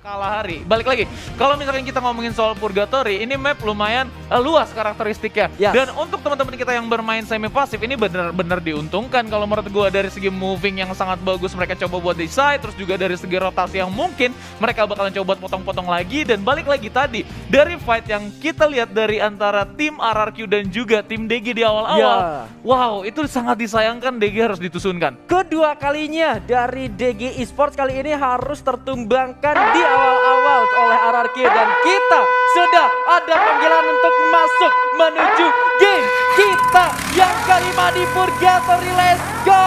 kalah hari. Balik lagi, kalau misalkan kita ngomongin soal Purgatory, ini map lumayan luas karakteristiknya. Yes. Dan untuk teman-teman kita yang bermain semi pasif, ini benar-benar diuntungkan kalau menurut gue, dari segi moving yang sangat bagus mereka coba buat di side, terus juga dari segi rotasi yang mungkin mereka bakalan coba potong-potong lagi. Dan balik lagi tadi, dari fight yang kita lihat dari antara tim RRQ dan juga tim DG di awal-awal, wow, itu sangat disayangkan DG harus ditusunkan. Kedua kalinya dari DG Esports kali ini harus tertumbangkan di awal-awal oleh RRQ, dan kita sudah ada panggilan untuk masuk menuju game kita yang kelima di Purgatory. Let's go!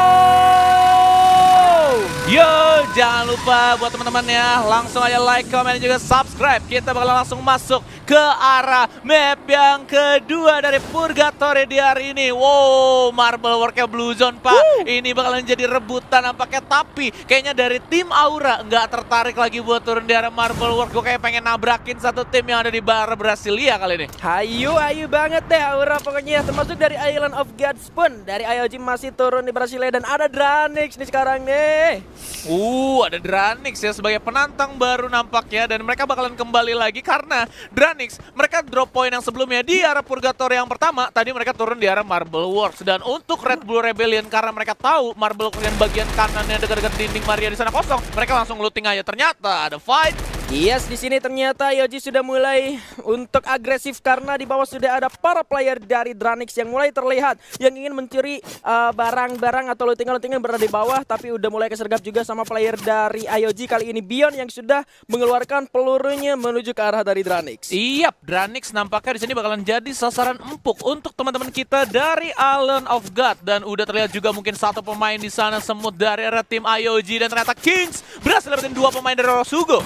Yo, jangan lupa buat teman-teman ya, langsung aja like, comment, dan juga subscribe. Kita bakal langsung masuk ke arah map yang kedua dari Purgatory di hari ini. Wow, Marble Worknya Blue Zone, Pak. Ini bakalan jadi rebutan nampaknya, tapi kayaknya dari tim Aura nggak tertarik lagi buat turun di arah Marble Work. Gue kayak pengen nabrakin satu tim yang ada di Barat Brasilia kali ini. Hayu banget deh Aura pokoknya, termasuk dari Island of Gods pun. Dari IOG masih turun di Brasilia, dan ada Dranix nih sekarang nih. Ada Dranix ya sebagai penantang baru nampaknya, dan mereka bakalan kembali lagi karena Dranix mereka drop point yang sebelumnya di arah Purgatory yang pertama, tadi mereka turun di arah Marble Works. Dan untuk Red Bull Rebellion, karena mereka tahu Marble Works yang bagian kanannya dekat-dekat dinding Maria di sana kosong, mereka langsung looting aja. Ternyata ada fight. Yes, di sini ternyata Yoji sudah mulai untuk agresif karena di bawah sudah ada para player dari Dranix yang mulai terlihat yang ingin mencuri barang-barang atau looting-looting yang berada di bawah, tapi udah mulai kesergap juga sama player dari IOG kali ini, Bion, yang sudah mengeluarkan pelurunya menuju ke arah dari Dranix. Iyap, Dranix nampaknya di sini bakalan jadi sasaran empuk untuk teman-teman kita dari Island of God, dan udah terlihat juga mungkin satu pemain di sana semut dari arah tim IOG, dan ternyata Kings berhasil dapetin dua pemain dari Rosugo.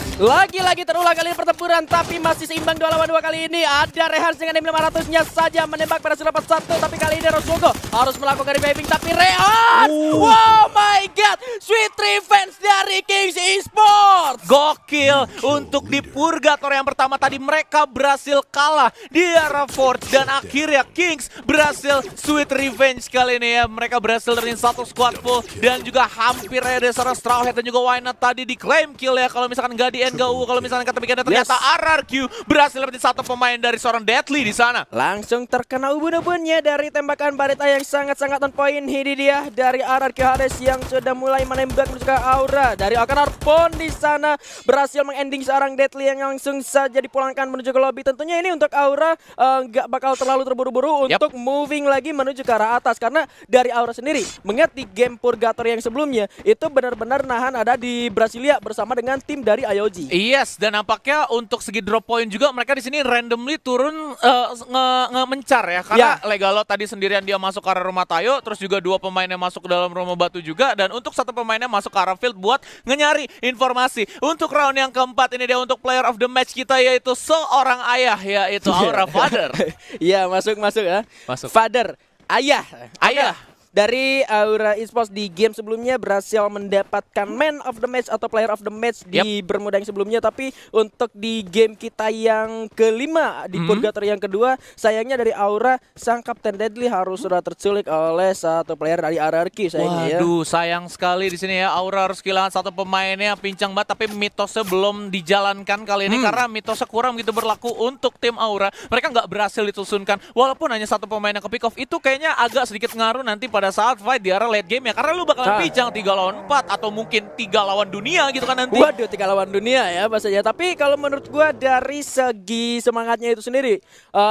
Lagi terulang kali pertempuran, tapi masih seimbang 2 lawan 2 kali ini. Ada Rehans dengan M500-nya saja menembak pada dapat satu, tapi kali ini Rosugo harus melakukan reviving, tapi Rehans, wow my god, sweet revenge dari Kings Esports. Gokil, untuk di Purgatory yang pertama tadi mereka berhasil kalah di arah Forge, dan akhirnya Kings berhasil sweet revenge kali ini ya. Mereka berhasil dari satu squad full, dan juga hampir ada seorang Strawhead dan juga Wynut tadi diklaim kill ya. Kalau misalkan nggak di NGU, kalau misalkan kata bikinnya ternyata RRQ berhasil dapetin satu pemain dari seorang Deadly di sana. Langsung terkena ubun-ubunnya dari tembakan Barita yang sangat-sangat on point. Ini dia dari RRQ Hades yang sudah mulai menembak menuju ke Aura. Dari Akanar pun di sana berhasil mengending seorang Deadly yang langsung saja dipulangkan menuju ke lobby. Tentunya ini untuk Aura nggak bakal terlalu terburu-buru untuk moving lagi menuju ke arah atas, karena dari Aura sendiri mengingat di game Purgatory yang sebelumnya itu benar-benar nahan ada di Brasilia bersama dengan tim dari IOG. Yes, dan nampaknya untuk segi drop point juga mereka di sini randomly turun mencar ya, karena Legalo tadi sendirian dia masuk ke arah rumah Tayo, terus juga dua pemainnya masuk ke dalam rumah batu juga, dan untuk satu pemainnya masuk ke arah field buat nyari informasi. Untuk round yang keempat ini dia untuk player of the match kita, yaitu seorang ayah, yaitu Aura Father. Iya, masuk ya. Masuk. Father, ayah. Dari Aura Esports di game sebelumnya berhasil mendapatkan man of the match atau player of the match di Bermuda yang sebelumnya, tapi untuk di game kita yang kelima di Purgatory yang kedua, sayangnya dari Aura sang Kapten Deadly harus sudah terculik oleh satu player dari RRQ sayangnya. Waduh, sayang sekali di sini ya, Aura harus kehilangan satu pemainnya, pincang banget, tapi mitosnya belum dijalankan kali ini karena mitosnya kurang begitu berlaku untuk tim Aura. Mereka nggak berhasil ditusunkan, walaupun hanya satu pemain yang ke pick off, itu kayaknya agak sedikit ngaruh nanti pada saat fight di arah late game ya, karena lu bakalan pincang 3 lawan 4 atau mungkin 3 lawan dunia gitu kan nanti. Waduh, 3 lawan dunia ya bahasanya. Tapi kalau menurut gua dari segi semangatnya itu sendiri,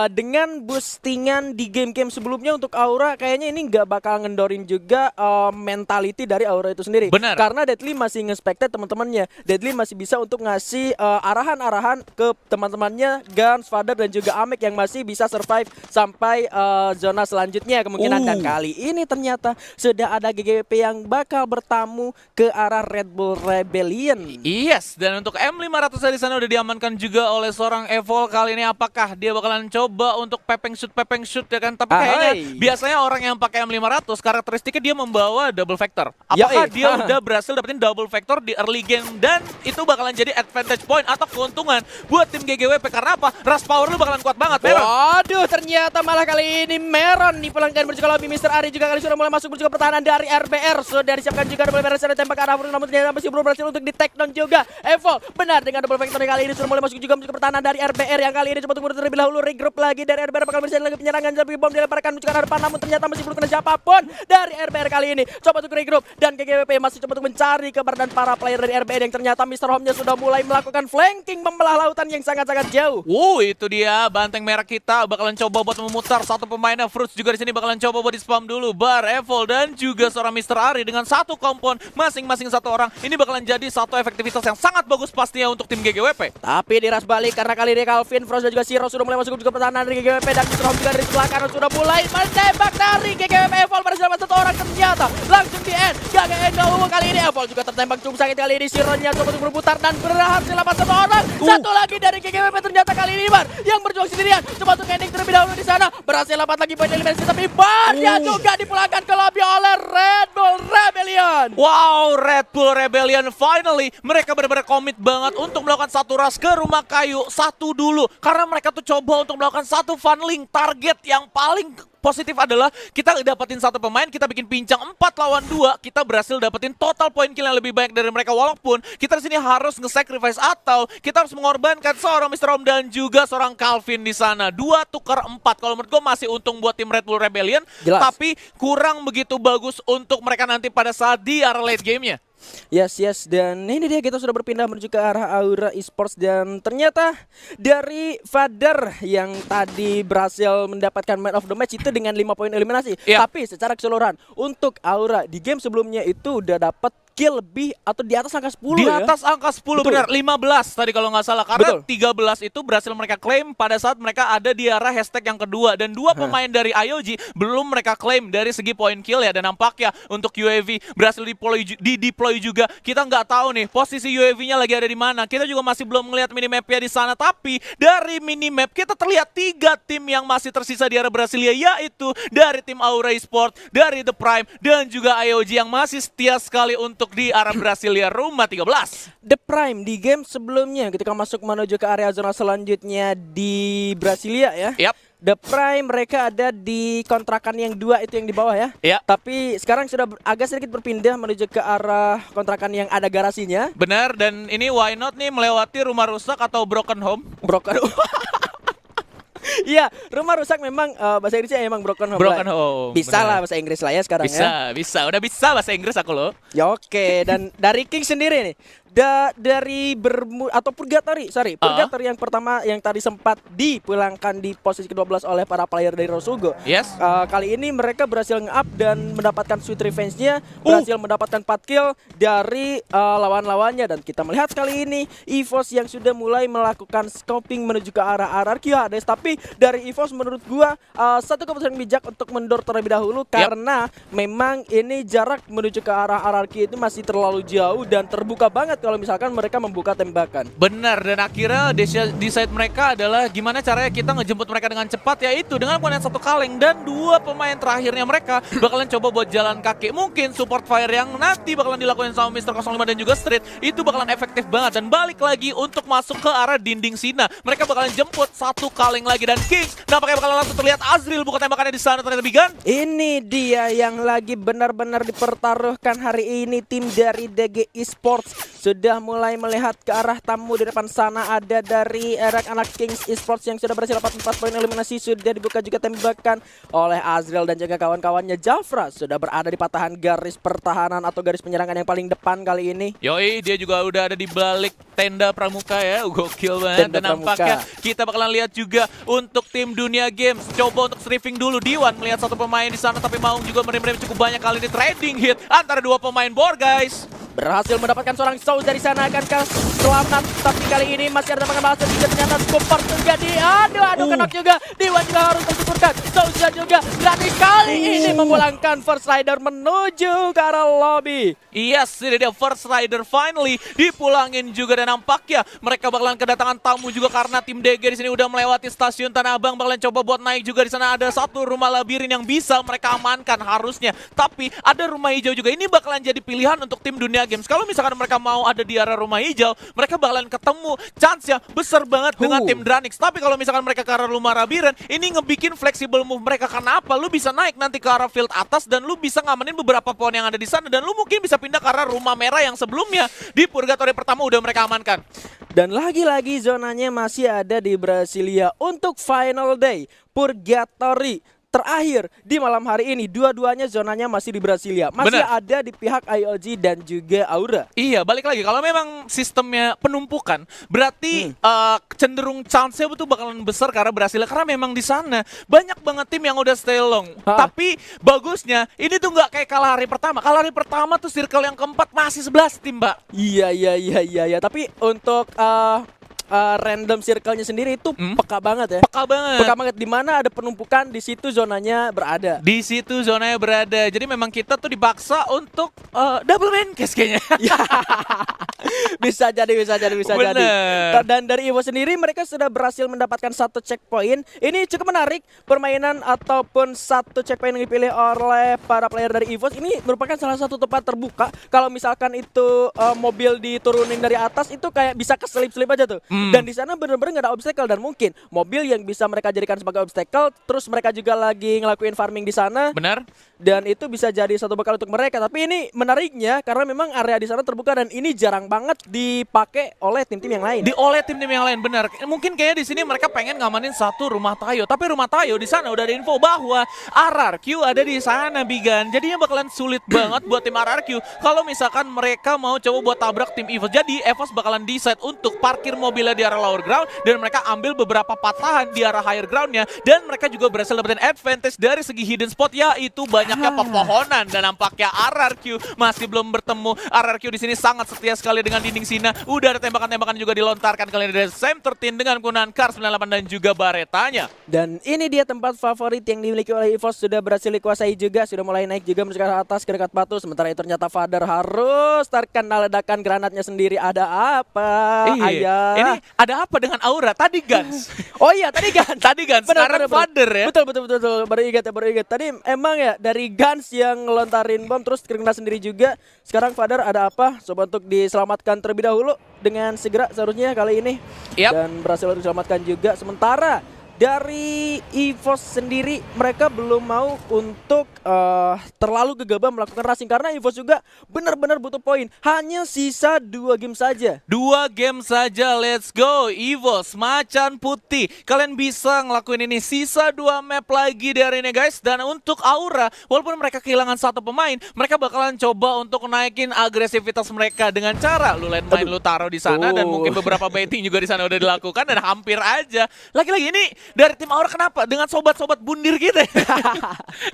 dengan boostingan di game-game sebelumnya untuk Aura, kayaknya ini nggak bakal ngendorin juga mentality dari Aura itu sendiri. Benar. Karena Deadly masih nge-expected teman-temannya. Deadly masih bisa untuk ngasih arahan-arahan ke teman-temannya Guns, Father, dan juga Amek yang masih bisa survive sampai zona selanjutnya kemungkinan. Dan kali ini ternyata sudah ada GGWP yang bakal bertamu ke arah Red Bull Rebellion. Yes, dan untuk M500 dari sana udah diamankan juga oleh seorang Evol. Kali ini apakah dia bakalan coba untuk pepeng shoot ya kan? Tapi kayaknya biasanya orang yang pakai M500 karakteristiknya dia membawa double vector. Apakah dia udah berhasil dapetin double vector di early game, dan itu bakalan jadi advantage point atau keuntungan buat tim GGWP? Karena apa? Rush power lu bakalan kuat banget, Meron. Waduh, ternyata malah kali ini Meron dipulangkan menuju ke lobby. Mr. Ari juga kali sudah mulai masuk juga pertahanan dari RBR. Sudah disiapkan juga double barrel tembak ke arah Furus, namun ternyata masih belum berhasil untuk di take down juga. Evo benar dengan double factory kali ini sudah mulai masuk juga pertahanan dari RBR yang kali ini coba tunggu terlebih dahulu regroup lagi dari RBR bakal bersiap lagi penyerangan tapi bom dilemparkan menuju ke arah depan namun ternyata masih belum kena siapapun dari RBR kali ini. Coba untuk regroup dan GGWP masih coba untuk mencari kabar dan para player dari RBR yang ternyata Mr. Home-nya sudah mulai melakukan flanking membelah lautan yang sangat-sangat jauh. Itu dia banteng merah kita bakalan coba buat memutar satu pemainnya. Fruits juga di sini bakalan coba buat di spam dulu. Bar, Evil dan juga seorang Mr. Ari dengan satu kompon masing-masing satu orang. Ini bakalan jadi satu efektivitas yang sangat bagus pastinya untuk tim GGWP. Tapi diras balik karena kali ini Calvin, Frost dan juga Siro sudah mulai masuk juga pertahanan dari GGWP dan Mr. Home juga dari sebelah kanan sudah mulai menembak dari GGWP. Evil berhasil dapat satu orang ternyata langsung di end. GGN dahulu kali ini Evil juga tertembak cukup sakit kali ini. Siro-nya coba untuk berputar dan berhasil dapat satu orang. Satu lagi dari GGWP ternyata kali ini Bar yang berjuang sendirian. Coba untuk ending terlebih dahulu di sana. Berhasil dapat lagi poin eliminasi tapi Bar-nya juga dipulangkan ke lobby oleh Red Bull Rebellion. Wow, Red Bull Rebellion finally mereka benar-benar komit banget untuk melakukan satu rush ke rumah kayu satu dulu karena mereka tuh coba untuk melakukan satu funneling. Target yang paling positif adalah kita dapetin satu pemain, kita bikin pincang 4 lawan 2, kita berhasil dapetin total poin kill yang lebih banyak dari mereka walaupun kita di sini harus nge-sacrifice atau kita harus mengorbankan seorang Mr. Home dan juga seorang Calvin di sana. 2 tukar 4. Kalau menurut gue masih untung buat tim Red Bull Rebellion, jelas. Tapi kurang begitu bagus untuk mereka nanti pada saat di arah late game-nya. Yes, dan ini dia kita sudah berpindah menuju ke arah Aura Esports dan ternyata dari Father yang tadi berhasil mendapatkan man of the match itu dengan 5 poin eliminasi. Tapi secara keseluruhan untuk Aura di game sebelumnya itu udah dapat kill lebih atau di atas angka 10 di ya? atas angka 10 Betul. benar, 15 tadi kalau nggak salah. Karena Betul. 13 itu berhasil mereka klaim pada saat mereka ada di arah hashtag yang kedua. Dan 2 pemain dari IOG belum mereka klaim dari segi poin kill ya. Dan nampaknya untuk UAV berhasil deploy juga. Kita nggak tahu nih posisi UAV-nya lagi ada di mana. Kita juga masih belum melihat minimapnya di sana. Tapi dari minimap kita terlihat 3 tim yang masih tersisa di arah Brasilia, yaitu dari tim Aura Esports, dari The Prime, dan juga IOG yang masih setia sekali untuk di arah Brasilia rumah 13. The Prime di game sebelumnya ketika masuk menuju ke area zona selanjutnya di Brasilia ya. The Prime mereka ada di kontrakan yang 2 itu yang di bawah ya. Tapi sekarang sudah agak sedikit berpindah menuju ke arah kontrakan yang ada garasinya. Benar, dan ini why not nih melewati rumah rusak atau broken home. Iya, rumah rusak memang bahasa Inggrisnya emang broken home. Bisa lah bahasa Inggris lah ya sekarang ya. Bisa. Udah bisa bahasa Inggris aku loh. Ya oke, dan dari King sendiri nih. Dari Purgatory yang pertama yang tadi sempat dipulangkan di posisi ke-12 oleh para player dari Rosugo. Kali ini mereka berhasil nge-up dan mendapatkan sweet revenge-nya, berhasil mendapatkan 4 kill dari lawan-lawannya dan kita melihat kali ini EVOS yang sudah mulai melakukan scoping menuju ke arah RRQ Hades. Tapi dari EVOS menurut gua satu keputusan bijak untuk mendor terlebih dahulu karena memang ini jarak menuju ke arah RRQ itu masih terlalu jauh dan terbuka banget kalau misalkan mereka membuka tembakan. Benar, dan akhirnya decide mereka adalah gimana caranya kita ngejemput mereka dengan cepat, yaitu dengan menggunakan 1 kaleng dan 2 pemain terakhirnya mereka bakalan coba buat jalan kaki. Mungkin support fire yang nanti bakalan dilakukan sama Mr. 05 dan juga Street itu bakalan efektif banget dan balik lagi untuk masuk ke arah dinding Sina. Mereka bakalan jemput 1 kaleng lagi dan Kings nampaknya bakalan langsung terlihat Azril buka tembakannya di sana ternyata Bigan. Ini dia yang lagi benar-benar dipertaruhkan hari ini tim dari DG Esports. Sudah mulai melihat ke arah tamu di depan sana, ada dari anak Kings Esports yang sudah berhasil dapat 4 poin eliminasi. Sudah dibuka juga tembakan oleh Azril dan juga kawan-kawannya. Jafra sudah berada di patahan garis pertahanan atau garis penyerangan yang paling depan kali ini. Yoi, dia juga udah ada di balik tenda pramuka ya, gokil banget. Dan nampaknya kita bakalan lihat juga untuk tim Dunia Games coba untuk stripping dulu. Diwan melihat 1 pemain di sana tapi Maung juga merim-merim cukup banyak kali ini. Trading hit antara 2 pemain bor guys. Berhasil mendapatkan seorang Souls dari sana, akankah selamat? Tapi kali ini masih ada tembakan balas juga ternyata Scooper juga aduh kena juga. Diwan juga harus tersyukurkan. Souls juga berani kali ini memulangkan First Rider menuju ke arah lobby. Yes, ini dia First Rider finally dipulangin juga dan nampaknya mereka bakalan kedatangan tamu juga karena tim DG di sini udah melewati stasiun Tanah Abang, bakalan coba buat naik juga di sana. Ada 1 rumah labirin yang bisa mereka amankan harusnya. Tapi ada rumah hijau juga. Ini bakalan jadi pilihan untuk tim Dunia Games, kalau misalkan mereka mau ada di area rumah hijau, mereka bakalan ketemu chance-nya besar banget dengan tim Dranix. Tapi kalau misalkan mereka ke arah rumah Rabiren, ini ngebikin flexible move mereka. Kenapa? Lu bisa naik nanti ke arah field atas dan lu bisa ngamenin beberapa pohon yang ada di sana dan lu mungkin bisa pindah ke arah rumah merah yang sebelumnya di Purgatory pertama udah mereka amankan. Dan lagi-lagi zonanya masih ada di Brasilia untuk final day Purgatory terakhir di malam hari ini. Dua-duanya zonanya masih di Brasilia. Masih ada di pihak IOG dan juga Aura. Iya, balik lagi. Kalau memang sistemnya penumpukan, berarti cenderung chance-nya betul bakalan besar karena Brasilia. Karena memang di sana banyak banget tim yang udah stay long. Tapi bagusnya, ini tuh nggak kayak kalah hari pertama. Kalah hari pertama tuh circle yang keempat masih 11 tim, Mbak. Iya. Tapi untuk random circle-nya sendiri itu peka banget ya. Peka banget. Di mana ada penumpukan, di situ zonanya berada. Di situ zonanya berada. Jadi memang kita tuh dipaksa untuk double main case kayaknya. Bisa jadi. Dan dari EVO sendiri mereka sudah berhasil mendapatkan satu checkpoint. Ini cukup menarik, permainan ataupun satu checkpoint yang dipilih oleh para player dari EVO ini merupakan salah satu tempat terbuka. Kalau misalkan itu mobil diturunin dari atas itu kayak bisa keselip-selip aja tuh. Dan di sana benar-benar nggak ada obstacle dan mungkin mobil yang bisa mereka jadikan sebagai obstacle. Terus mereka juga lagi ngelakuin farming di sana. Benar. Dan itu bisa jadi satu bekal untuk mereka. Tapi ini menariknya karena memang area di sana terbuka dan ini jarang banget dipakai oleh tim-tim yang lain. Oleh tim-tim yang lain, benar. Mungkin kayaknya di sini mereka pengen ngamanin satu rumah Tayo. Tapi rumah Tayo di sana udah ada info bahwa RRQ ada di sana, Bigan. Jadinya bakalan sulit banget buat tim RRQ kalau misalkan mereka mau coba buat tabrak tim EVOS. Jadi EVOS bakalan decide untuk parkir mobilnya di arah lower ground dan mereka ambil beberapa patahan di arah higher groundnya. Dan mereka juga berhasil dapetin advantage dari segi hidden spot, yaitu banyaknya pepohonan. Dan nampaknya RRQ masih belum bertemu. RRQ di sini sangat setia sekali dengan dinding Sina. Udah ada tembakan-tembakan juga dilontarkan kali ini dari Sam 13 dengan penggunaan Kar 98 dan juga baretanya. Dan ini dia tempat favorit yang dimiliki oleh EVOS, sudah berhasil dikuasai juga, sudah mulai naik juga menuju ke atas ke dekat batu. Sementara itu ternyata Father harus terkena ledakan granatnya sendiri. Ada apa? Ayah. Ini ada apa dengan Aura? Tadi Guns. Oh iya, tadi Guns. Sekarang Father ya. Betul. Baru ingat. Tadi emang ya dari Guns yang ngelontarin bom terus kena sendiri juga. Sekarang Father ada apa? Coba untuk diselamatkan terlebih dahulu dengan segera seharusnya kali ini. Dan berhasil diselamatkan juga. Sementara dari EVOS sendiri mereka belum mau untuk terlalu gegabah melakukan racing karena EVOS juga benar-benar butuh poin. Hanya sisa 2 game saja. 2 game saja, let's go EVOS Macan Putih. Kalian bisa ngelakuin ini, sisa 2 map lagi dari ini guys. Dan untuk Aura, walaupun mereka kehilangan satu pemain, mereka bakalan coba untuk naikin agresivitas mereka dengan cara lu landmine lu taruh di sana dan mungkin beberapa baiting juga di sana udah dilakukan dan hampir aja. Lagi-lagi ini dari tim Aura kenapa? Dengan sobat-sobat bundir kita.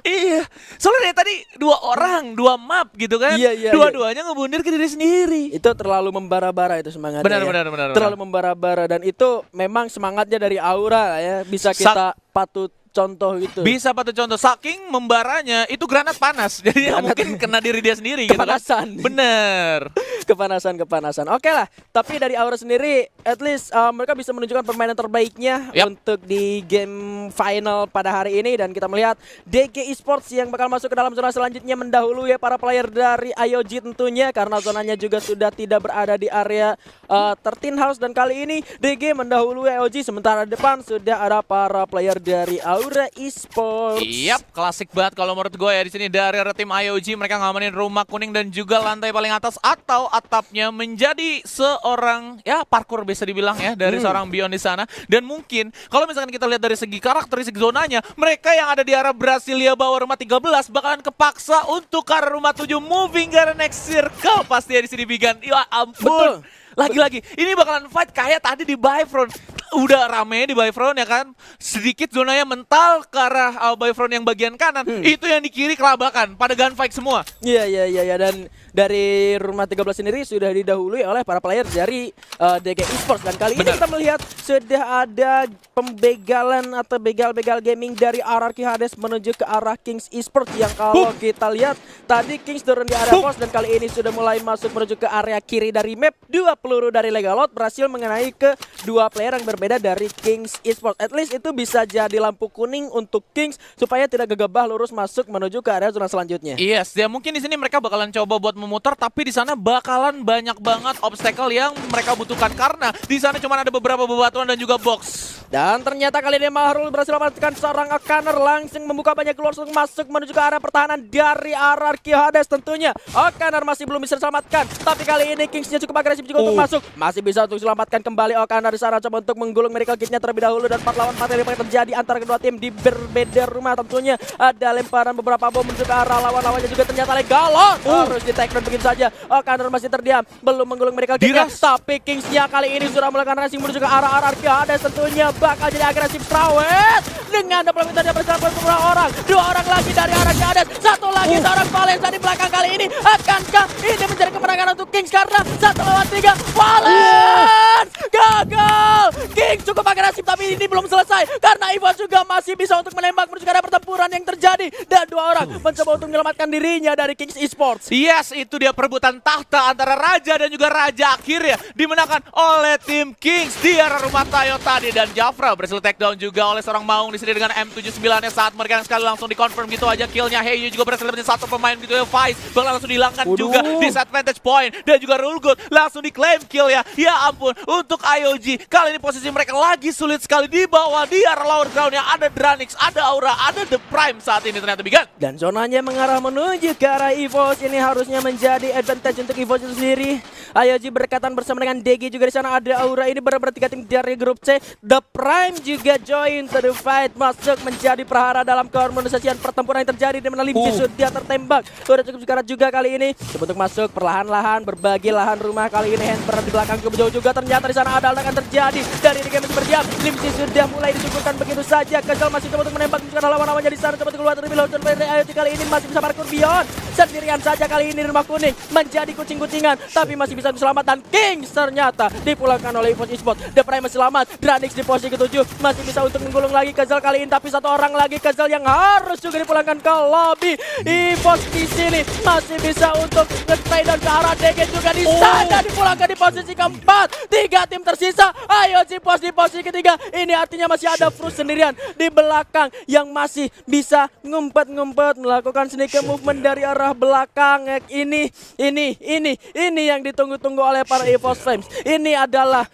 Iya. Soalnya dari tadi 2 orang, 2 map gitu kan. Dua-duanya ngebundir ke diri sendiri. Itu terlalu membara-bara itu semangatnya. Benar. Terlalu membara-bara dan itu memang semangatnya dari Aura ya. Bisa kita patut contoh gitu. Bisa patut contoh, saking membaranya itu granat panas. Jadi mungkin kena diri dia sendiri kepanasan. Gitu kan. Bener. Kepanasan. Oke lah, tapi dari Aura sendiri at least mereka bisa menunjukkan permainan terbaiknya untuk di game final pada hari ini. Dan kita melihat DG Esports yang bakal masuk ke dalam zona selanjutnya mendahului ya para player dari IOG tentunya. Karena zonanya juga sudah tidak berada di area 13 House. Dan kali ini DG mendahului IOG. Sementara depan sudah ada para player dari Aura Esports. Klasik banget kalau menurut gue ya di sini dari tim IOG. Mereka ngamanin rumah kuning dan juga lantai paling atas atau atapnya menjadi seorang parkour bisa dibilang ya dari seorang Beyond di sana. Dan mungkin kalau misalkan kita lihat dari segi karakteristik zonanya, mereka yang ada di arah Brasilia bawah rumah 13 bakalan kepaksa untuk ke arah rumah 7 moving ke arah next circle pasti ya di sini Bigan. Ya ampun. Lagi-lagi ini bakalan fight kayak tadi di Bifrost. Udah rame di Bifrost ya kan. Sedikit zonanya mental ke arah Bifrost yang bagian kanan. Itu yang di kiri kelabakan pada gunfight semua. Iya. Dan dari rumah 13 sendiri sudah didahului oleh para player dari DG Esports. Dan kali ini kita melihat sudah ada pembegalan atau begal-begal gaming dari RRQ Hades menuju ke arah Kings Esports. Yang kalau kita lihat tadi Kings turun di area pos dan kali ini sudah mulai masuk menuju ke area kiri dari map. 2 peluru dari Legalot berhasil mengenai ke 2 player yang berbeda dari Kings Esports. At least itu bisa jadi lampu kuning untuk Kings supaya tidak gegabah lurus masuk menuju ke area zona selanjutnya. Yes, ya mungkin di sini mereka bakalan coba buat memutar, tapi di sana bakalan banyak banget obstacle yang mereka butuhkan karena di sana cuma ada beberapa bebatuan dan juga box. Dan ternyata kali ini Mahrul berhasil memanfaatkan seorang Okaner, langsung membuka banyak keluar untuk masuk menuju ke arah pertahanan dari RRQ Hades tentunya. Okaner masih belum bisa diselamatkan, tapi kali ini Kings-nya cukup agresif juga untuk masuk. Masih bisa untuk diselamatkan kembali Okaner di sana, coba untuk menggulung Miracle Kit-nya terlebih dahulu, dan 4 lawan 4 yang terjadi antara kedua tim di berbeda rumah tentunya. Ada lemparan beberapa bom menuju ke arah lawan-lawannya juga ternyata Legalon. Harus di take down begitu saja. Okaner masih terdiam, belum menggulung Miracle Kit-nya, tapi Kings-nya kali ini sudah melakukan racing menuju ke arah RRQ Hades tentunya. Bakal jadi agresif Strawet dengan double minta dia bersama beberapa orang, 2 orang lagi dari arah Hades, 1 lagi seorang Valensa di belakang. Kali ini akankah ini menjadi kemenangan untuk Kings karena 1 lawan 3 Valens gagal. Kings cukup agresif tapi ini belum selesai karena EVOS juga masih bisa untuk menembak menuju ke arah pertempuran yang terjadi, dan 2 orang mencoba untuk menyelamatkan dirinya dari Kings Esports. Yes, itu dia perebutan tahta antara Raja dan juga Raja akhirnya dimenangkan oleh tim Kings di arah rumah Tayo tadi, dan Jafra berhasil take down juga oleh seorang Maung di sini dengan M79-nya saat mereka sekali langsung dikonfirm gitu aja killnya. Heyu juga berhasil dapetin 1 pemain gitu ya, Vice bakal langsung dihilangkan juga disadvantage point, dan juga Rulgood langsung diklaim kill ya. Ya ampun, untuk IOG kali ini posisi mereka lagi sulit sekali di bawah di arah lower ground-nya. Ada Dranix, ada Aura, ada The Prime saat ini ternyata Bigan. Dan zonanya mengarah menuju ke arah EVOS, ini harusnya menjadi advantage untuk EVOS itu sendiri. IOG berdekatan bersama dengan DG juga di sana, ada Aura, ini benar-benar 3 tim dari grup C. The Prime juga join to the fight, masuk menjadi prahara dalam keharmonisasian pertempuran yang terjadi di mana Limsi sudah tertembak. Sudah cukup sekarat juga kali ini. Coba untuk masuk perlahan-lahan berbagi lahan rumah, kali ini Handper di belakang cukup jauh juga. Ternyata di sana ada akan terjadi dari ini game berdiam. Limsi sudah mulai disuguhkan begitu saja. Kesel masih coba untuk menembak karena lawan-lawannya di sana, coba untuk keluar terlebih dahulu dari IOG. Kali ini masih bisa parkour beyond. Sendirian saja kali ini rumah kuning menjadi kucing-kucingan, tapi masih bisa diselamatkan. Kings ternyata dipulangkan oleh EVOS Esports. The Prime masih selamat. Dranix di posisi ke-7 masih bisa untuk menggulung lagi Kezel kali ini, tapi 1 orang lagi Kezel yang harus juga dipulangkan ke lobby. EVOS di sini masih bisa untuk nge-spray dan ke arah DG juga di sana dipulangkan di posisi ke-4. 3 tim tersisa. IOG pos di posisi ke-3. Ini artinya masih ada Frus sendirian di belakang yang masih bisa ngumpet-ngumpet melakukan sneaky movement dari arah belakang. Ini yang ditunggu-tunggu oleh para EVOS Flames. Ini adalah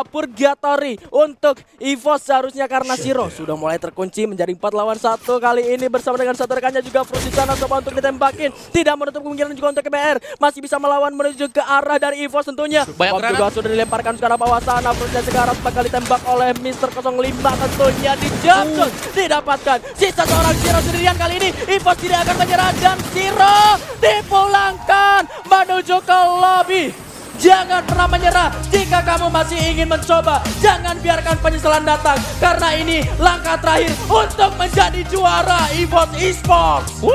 purgatory untuk EVOS seharusnya karena Siro sudah mulai terkunci menjadi 4 lawan 1 kali ini bersama dengan 1 rekannya juga. Frus di sana coba untuk ditembakin, tidak menutup kemungkinan juga untuk KBR masih bisa melawan menuju ke arah dari EVOS tentunya. Bom juga sudah dilemparkan ke arah bawah sana. Frusnya sekarang bakal ditembak oleh Mr. 05 tentunya, dijemput didapatkan. Sisa seorang Siro sendirian kali ini. EVOS tidak akan menyerah dan Siro dipulangkan menuju ke lobby. Jangan pernah menyerah jika kamu masih ingin mencoba. Jangan biarkan penyesalan datang, karena ini langkah terakhir untuk menjadi juara EVOS Esports.